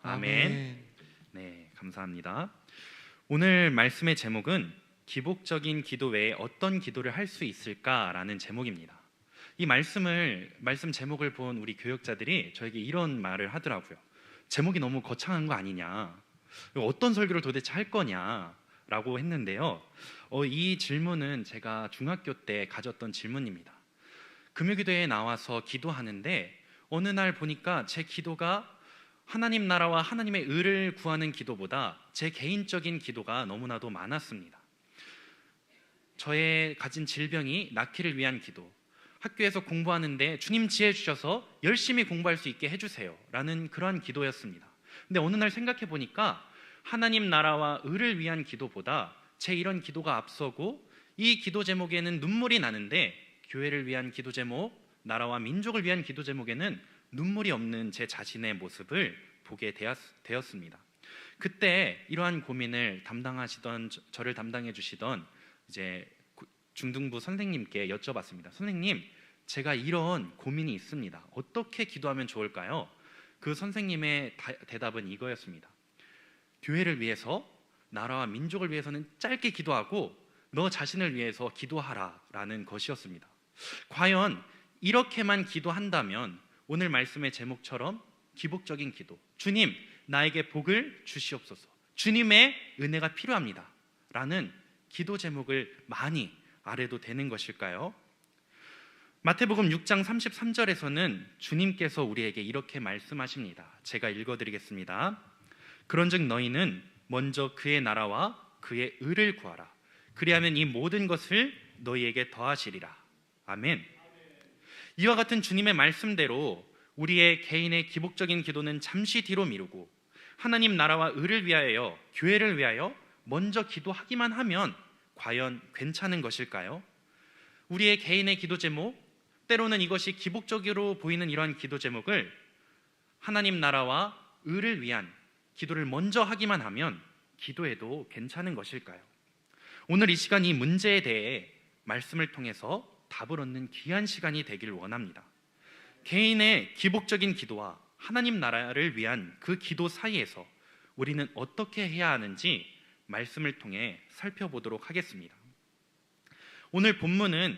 아멘. 아멘. 네, 감사합니다. 오늘 말씀의 제목은 기복적인 기도 외에 어떤 기도를 할 수 있을까라는 제목입니다. 이 말씀 제목을 본 우리 교역자들이 저에게 이런 말을 하더라고요. 제목이 너무 거창한 거 아니냐? 어떤 설교를 도대체 할 거냐라고 했는데요. 이 질문은 제가 중학교 때 가졌던 질문입니다. 금요기도에 나와서 기도하는데 어느 날 보니까 제 기도가 하나님 나라와 하나님의 의를 구하는 기도보다 제 개인적인 기도가 너무나도 많았습니다. 저의 가진 질병이 낫기를 위한 기도, 학교에서 공부하는데 주님 지혜 주셔서 열심히 공부할 수 있게 해주세요 라는 그러한 기도였습니다. 근데 어느 날 생각해 보니까 하나님 나라와 의를 위한 기도보다 제 이런 기도가 앞서고, 이 기도 제목에는 눈물이 나는데 교회를 위한 기도 제목, 나라와 민족을 위한 기도 제목에는 눈물이 없는 제 자신의 모습을 보게 되었습니다. 그때 이러한 고민을 저를 담당해 주시던 이제 중등부 선생님께 여쭤봤습니다. 선생님, 제가 이런 고민이 있습니다. 어떻게 기도하면 좋을까요? 그 선생님의 대답은 이거였습니다. 교회를 위해서, 나라와 민족을 위해서는 짧게 기도하고 너 자신을 위해서 기도하라 라는 것이었습니다. 과연 이렇게만 기도한다면 오늘 말씀의 제목처럼 기복적인 기도, 주님 나에게 복을 주시옵소서, 주님의 은혜가 필요합니다 라는 기도 제목을 많이 아래도 되는 것일까요? 마태복음 6장 33절에서는 주님께서 우리에게 이렇게 말씀하십니다. 제가 읽어드리겠습니다. 그런즉 너희는 먼저 그의 나라와 그의 의를 구하라. 그리하면 이 모든 것을 너희에게 더하시리라. 아멘. 이와 같은 주님의 말씀대로 우리의 개인의 기복적인 기도는 잠시 뒤로 미루고 하나님 나라와 의를 위하여, 교회를 위하여 먼저 기도하기만 하면 과연 괜찮은 것일까요? 우리의 개인의 기도 제목, 때로는 이것이 기복적으로 보이는 이러한 기도 제목을 하나님 나라와 의를 위한 기도를 먼저 하기만 하면 기도해도 괜찮은 것일까요? 오늘 이 시간 이 문제에 대해 말씀을 통해서 답을 얻는 귀한 시간이 되길 원합니다. 개인의 기복적인 기도와 하나님 나라를 위한 그 기도 사이에서 우리는 어떻게 해야 하는지 말씀을 통해 살펴보도록 하겠습니다. 오늘 본문은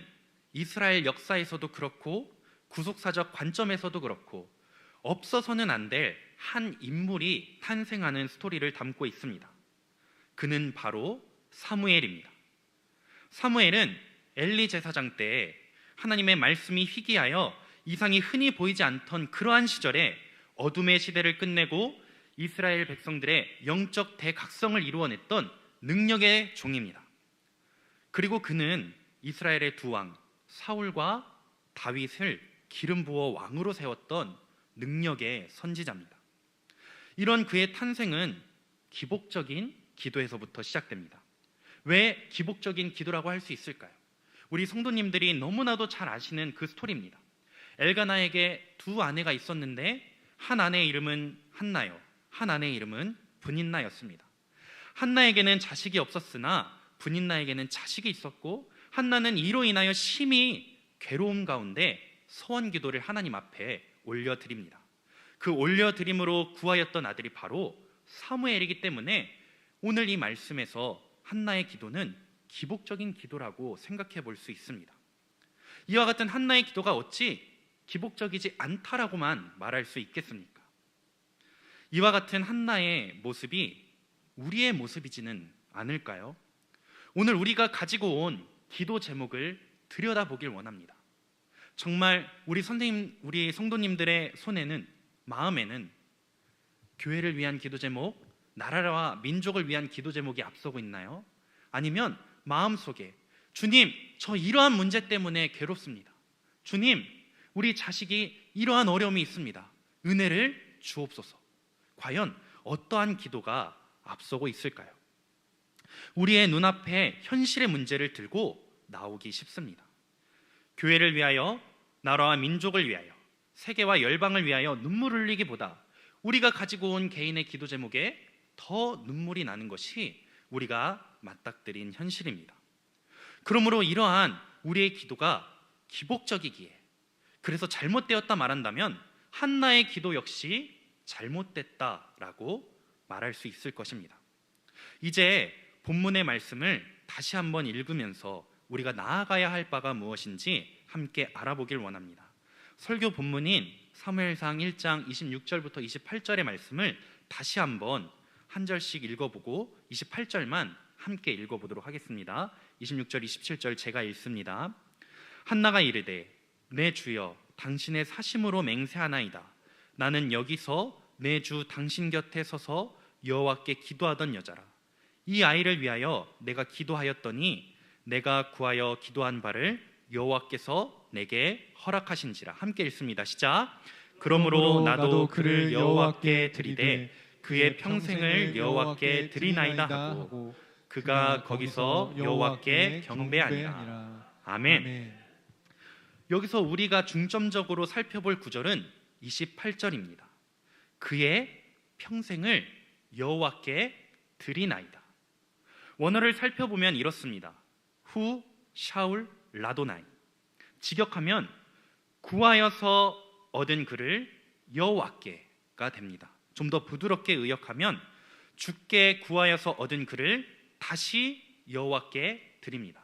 이스라엘 역사에서도 그렇고 구속사적 관점에서도 그렇고 없어서는 안 될 한 인물이 탄생하는 스토리를 담고 있습니다. 그는 바로 사무엘입니다. 사무엘은 엘리 제사장 때 하나님의 말씀이 희귀하여 이상이 흔히 보이지 않던 그러한 시절에 어둠의 시대를 끝내고 이스라엘 백성들의 영적 대각성을 이루어냈던 능력의 종입니다. 그리고 그는 이스라엘의 두 왕 사울과 다윗을 기름 부어 왕으로 세웠던 능력의 선지자입니다. 이런 그의 탄생은 기복적인 기도에서부터 시작됩니다. 왜 기복적인 기도라고 할 수 있을까요? 우리 성도님들이 너무나도 잘 아시는 그 스토리입니다. 엘가나에게 두 아내가 있었는데 한 아내의 이름은 한나요, 한 아내의 이름은 브닌나였습니다. 한나에게는 자식이 없었으나 브닌나에게는 자식이 있었고, 한나는 이로 인하여 심히 괴로움 가운데 서원 기도를 하나님 앞에 올려드립니다. 그 올려드림으로 구하였던 아들이 바로 사무엘이기 때문에 오늘 이 말씀에서 한나의 기도는 기복적인 기도라고 생각해 볼 수 있습니다. 이와 같은 한나의 기도가 어찌 기복적이지 않다라고만 말할 수 있겠습니까? 이와 같은 한나의 모습이 우리의 모습이지는 않을까요? 오늘 우리가 가지고 온 기도 제목을 들여다보길 원합니다. 정말 우리 성도님들의 손에는, 마음에는 교회를 위한 기도 제목, 나라와 민족을 위한 기도 제목이 앞서고 있나요? 아니면 마음속에 주님, 저 이러한 문제 때문에 괴롭습니다. 주님, 우리 자식이 이러한 어려움이 있습니다. 은혜를 주옵소서. 과연 어떠한 기도가 앞서고 있을까요? 우리의 눈앞에 현실의 문제를 들고 나오기 쉽습니다. 교회를 위하여, 나라와 민족을 위하여, 세계와 열방을 위하여 눈물 흘리기보다 우리가 가지고 온 개인의 기도 제목에 더 눈물이 나는 것이 우리가 맞닥뜨린 현실입니다. 그러므로 이러한 우리의 기도가 기복적이기에, 그래서 잘못되었다 말한다면 한나의 기도 역시 잘못됐다 라고 말할 수 있을 것입니다. 이제 본문의 말씀을 다시 한번 읽으면서 우리가 나아가야 할 바가 무엇인지 함께 알아보길 원합니다. 설교 본문인 사무엘상 1장 26절부터 28절의 말씀을 다시 한번 한 절씩 읽어보고 28절만 함께 읽어보도록 하겠습니다. 26절, 27절 제가 읽습니다. 한나가 이르되 내 주여 당신의 사심으로 맹세하나이다. 나는 여기서 내 주 당신 곁에 서서 여호와께 기도하던 여자라. 이 아이를 위하여 내가 기도하였더니 내가 구하여 기도한 바를 여호와께서 내게 허락하신지라. 함께 읽습니다. 시작. 그러므로 나도 그를 여호와께 드리되 그의 평생을 여호와께 드리나이다 하고 그가 거기서 여호와께 경배하니라. 아멘. 여기서 우리가 중점적으로 살펴볼 구절은 28절입니다. 그의 평생을 여호와께 드리나이다. 원어를 살펴보면 이렇습니다. 후 샤울 라도나이. 직역하면 구하여서 얻은 그를 여호와께가 됩니다. 좀 더 부드럽게 의역하면 주께 구하여서 얻은 그를 다시 여호와께 드립니다.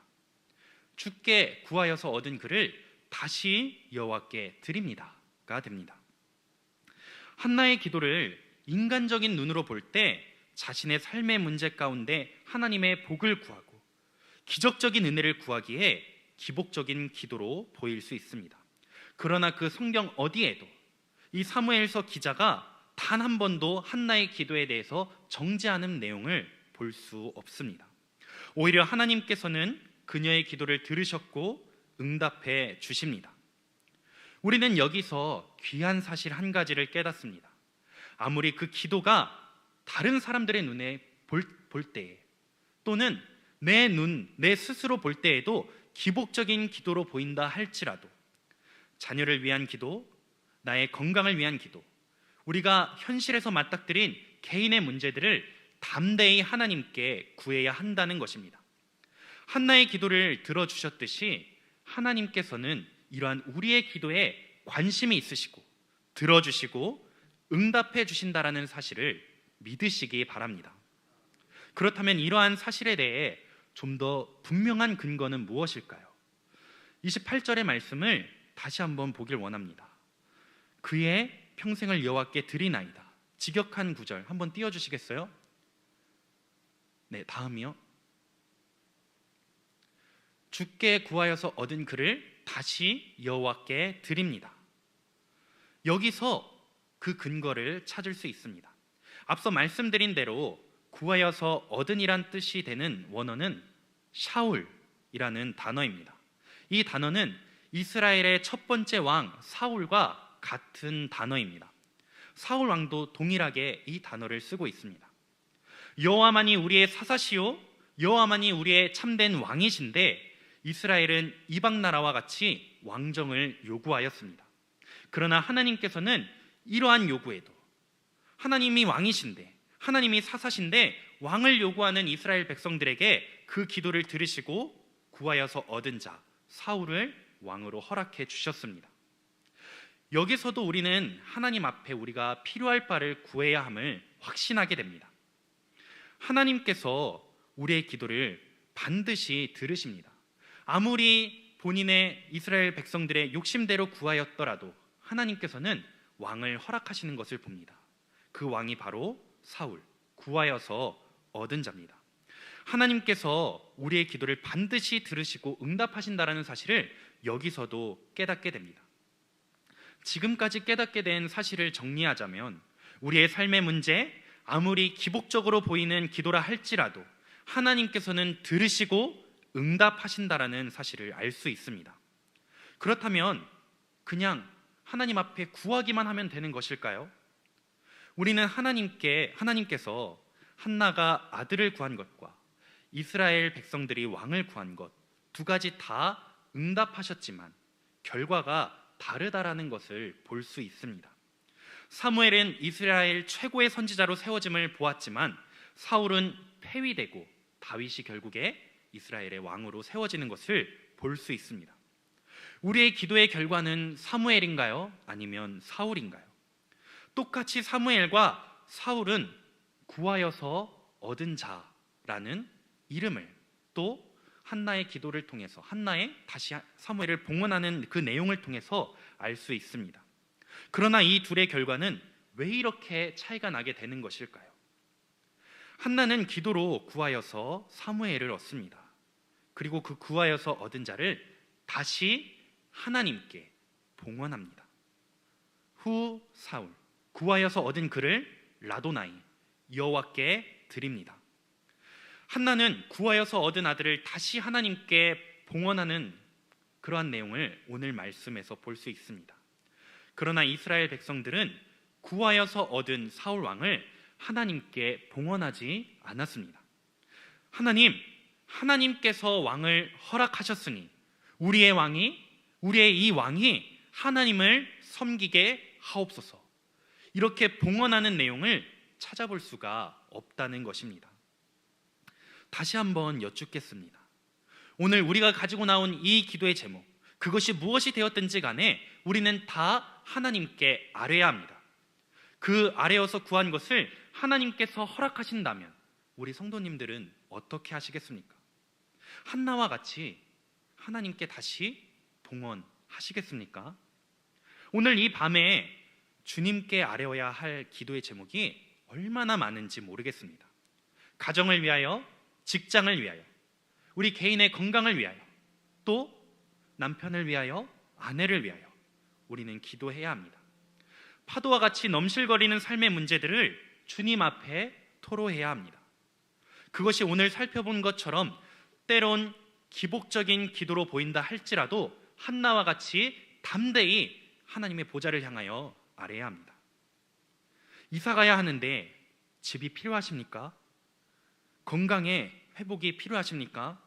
주께 구하여서 얻은 그를 다시 여호와께 드립니다가 됩니다. 한나의 기도를 인간적인 눈으로 볼 때 자신의 삶의 문제 가운데 하나님의 복을 구하고 기적적인 은혜를 구하기에 기복적인 기도로 보일 수 있습니다. 그러나 그 성경 어디에도 이 사무엘서 기자가 단 한 번도 한나의 기도에 대해서 정죄하는 내용을 볼 수 없습니다. 오히려 하나님께서는 그녀의 기도를 들으셨고 응답해 주십니다. 우리는 여기서 귀한 사실 한 가지를 깨닫습니다. 아무리 그 기도가 다른 사람들의 눈에 볼 때에 또는 내 스스로 볼 때에도 기복적인 기도로 보인다 할지라도 자녀를 위한 기도, 나의 건강을 위한 기도, 우리가 현실에서 맞닥뜨린 개인의 문제들을 담대히 하나님께 구해야 한다는 것입니다. 한나의 기도를 들어주셨듯이 하나님께서는 이러한 우리의 기도에 관심이 있으시고 들어주시고 응답해 주신다라는 사실을 믿으시기 바랍니다. 그렇다면 이러한 사실에 대해 좀 더 분명한 근거는 무엇일까요? 28절의 말씀을 다시 한번 보길 원합니다. 그의 평생을 여호와께 드리나이다. 직역한 구절 한번 띄워주시겠어요? 네, 다음이요. 주께 구하여서 얻은 그를 다시 여호와께 드립니다. 여기서 그 근거를 찾을 수 있습니다. 앞서 말씀드린 대로 구하여서 얻은이란 뜻이 되는 원어는 샤울이라는 단어입니다. 이 단어는 이스라엘의 첫 번째 왕 사울과 같은 단어입니다. 사울 왕도 동일하게 이 단어를 쓰고 있습니다. 여호와만이 우리의 사사시요 여호와만이 우리의 참된 왕이신데 이스라엘은 이방 나라와 같이 왕정을 요구하였습니다. 그러나 하나님께서는 이러한 요구에도 하나님이 왕이신데 하나님이 사사신데 왕을 요구하는 이스라엘 백성들에게 그 기도를 들으시고 구하여서 얻은 자 사울을 왕으로 허락해 주셨습니다. 여기서도 우리는 하나님 앞에 우리가 필요할 바를 구해야 함을 확신하게 됩니다. 하나님께서 우리의 기도를 반드시 들으십니다. 아무리 본인의 이스라엘 백성들의 욕심대로 구하였더라도 하나님께서는 왕을 허락하시는 것을 봅니다. 그 왕이 바로 사울, 구하여서 얻은 자입니다. 하나님께서 우리의 기도를 반드시 들으시고 응답하신다라는 사실을 여기서도 깨닫게 됩니다. 지금까지 깨닫게 된 사실을 정리하자면 우리의 삶의 문제, 아무리 기복적으로 보이는 기도라 할지라도 하나님께서는 들으시고 응답하신다라는 사실을 알 수 있습니다. 그렇다면 그냥 하나님 앞에 구하기만 하면 되는 것일까요? 우리는 하나님께서 한나가 아들을 구한 것과 이스라엘 백성들이 왕을 구한 것 두 가지 다 응답하셨지만 결과가 다르다라는 것을 볼 수 있습니다. 사무엘은 이스라엘 최고의 선지자로 세워짐을 보았지만 사울은 폐위되고 다윗이 결국에 이스라엘의 왕으로 세워지는 것을 볼 수 있습니다. 우리의 기도의 결과는 사무엘인가요? 아니면 사울인가요? 똑같이 사무엘과 사울은 구하여서 얻은 자라는 이름을, 또 한나의 기도를 통해서, 한나의 다시 사무엘을 봉헌하는 그 내용을 통해서 알 수 있습니다. 그러나 이 둘의 결과는 왜 이렇게 차이가 나게 되는 것일까요? 한나는 기도로 구하여서 사무엘을 얻습니다. 그리고 그 구하여서 얻은 자를 다시 하나님께 봉헌합니다. 후 사울, 구하여서 얻은 그를 라도나이, 여호와께 드립니다. 한나는 구하여서 얻은 아들을 다시 하나님께 봉헌하는 그러한 내용을 오늘 말씀에서 볼 수 있습니다. 그러나 이스라엘 백성들은 구하여서 얻은 사울 왕을 하나님께 봉헌하지 않았습니다. 하나님께서 왕을 허락하셨으니 우리의 이 왕이 하나님을 섬기게 하옵소서, 이렇게 봉헌하는 내용을 찾아볼 수가 없다는 것입니다. 다시 한번 여쭙겠습니다. 오늘 우리가 가지고 나온 이 기도의 제목, 그것이 무엇이 되었든지 간에 우리는 다 하나님께 아뢰야 합니다. 그 아뢰어서 구한 것을 하나님께서 허락하신다면 우리 성도님들은 어떻게 하시겠습니까? 한나와 같이 하나님께 다시 봉헌하시겠습니까? 오늘 이 밤에 주님께 아뢰어야 할 기도의 제목이 얼마나 많은지 모르겠습니다. 가정을 위하여, 직장을 위하여, 우리 개인의 건강을 위하여, 또 남편을 위하여, 아내를 위하여 우리는 기도해야 합니다. 파도와 같이 넘실거리는 삶의 문제들을 주님 앞에 토로해야 합니다. 그것이 오늘 살펴본 것처럼 때론 기복적인 기도로 보인다 할지라도 한나와 같이 담대히 하나님의 보좌를 향하여 아뢰야 합니다. 이사 가야 하는데 집이 필요하십니까? 건강의 회복이 필요하십니까?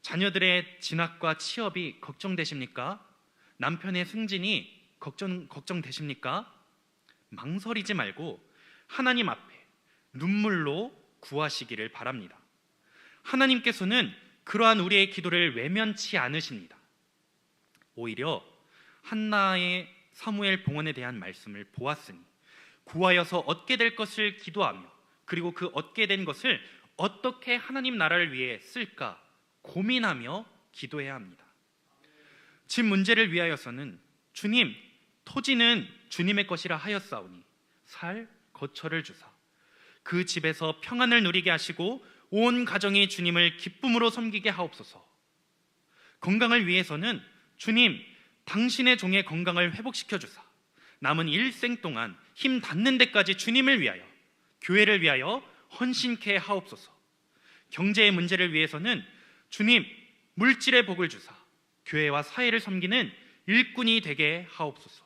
자녀들의 진학과 취업이 걱정되십니까? 남편의 승진이 걱정되십니까? 망설이지 말고 하나님 앞에 눈물로 구하시기를 바랍니다. 하나님께서는 그러한 우리의 기도를 외면치 않으십니다. 오히려 한나의 사무엘 봉헌에 대한 말씀을 보았으니 구하여서 얻게 될 것을 기도하며, 그리고 그 얻게 된 것을 어떻게 하나님 나라를 위해 쓸까 고민하며 기도해야 합니다. 집 문제를 위하여서는 주님, 토지는 주님의 것이라 하였사오니 살 거처를 주사 그 집에서 평안을 누리게 하시고 온 가정이 주님을 기쁨으로 섬기게 하옵소서. 건강을 위해서는 주님, 당신의 종의 건강을 회복시켜 주사 남은 일생 동안 힘 닿는 데까지 주님을 위하여, 교회를 위하여 헌신케 하옵소서. 경제의 문제를 위해서는 주님, 물질의 복을 주사 교회와 사회를 섬기는 일꾼이 되게 하옵소서.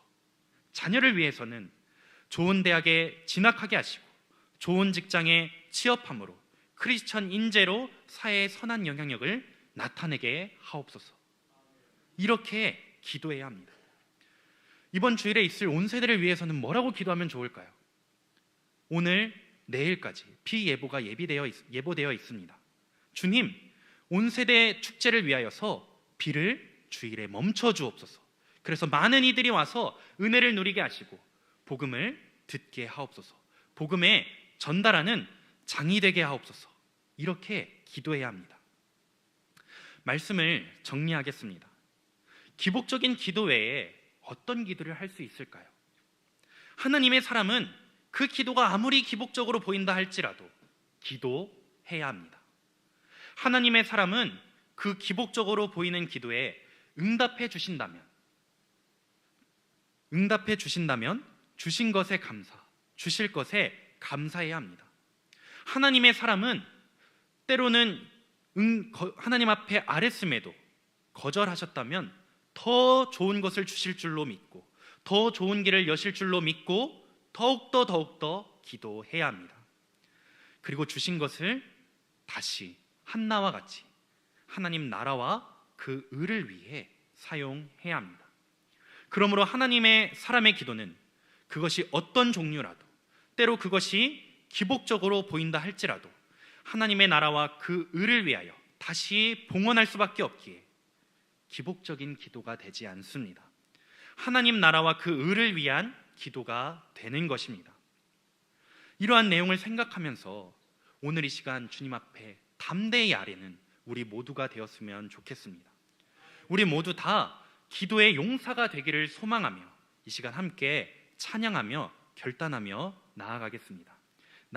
자녀를 위해서는 좋은 대학에 진학하게 하시고 좋은 직장에 취업함으로 크리스천 인재로 사회의 선한 영향력을 나타내게 하옵소서. 이렇게 기도해야 합니다. 이번 주일에 있을 온 세대를 위해서는 뭐라고 기도하면 좋을까요? 오늘 내일까지 비예보가 예보되어 있습니다. 주님, 온 세대 축제를 위하여서 비를 주일에 멈춰 주옵소서. 그래서 많은 이들이 와서 은혜를 누리게 하시고 복음을 듣게 하옵소서. 복음에 전달하는 장이 되게 하옵소서. 이렇게 기도해야 합니다. 말씀을 정리하겠습니다. 기복적인 기도 외에 어떤 기도를 할 수 있을까요? 하나님의 사람은 그 기도가 아무리 기복적으로 보인다 할지라도 기도해야 합니다. 하나님의 사람은 그 기복적으로 보이는 기도에 응답해 주신다면 주신 것에 주실 것에 감사해야 합니다. 하나님의 사람은 때로는 하나님 앞에 아뢰음에도 거절하셨다면 더 좋은 것을 주실 줄로 믿고, 더 좋은 길을 여실 줄로 믿고 더욱더 기도해야 합니다. 그리고 주신 것을 다시 한나와 같이 하나님 나라와 그 의를 위해 사용해야 합니다. 그러므로 하나님의 사람의 기도는 그것이 어떤 종류라도, 때로 그것이 기복적으로 보인다 할지라도 하나님의 나라와 그 의를 위하여 다시 봉헌할 수밖에 없기에 기복적인 기도가 되지 않습니다. 하나님 나라와 그 의를 위한 기도가 되는 것입니다. 이러한 내용을 생각하면서 오늘 이 시간 주님 앞에 담대히 아뢰는 우리 모두가 되었으면 좋겠습니다. 우리 모두 다 기도의 용사가 되기를 소망하며 이 시간 함께 찬양하며 결단하며 나아가겠습니다.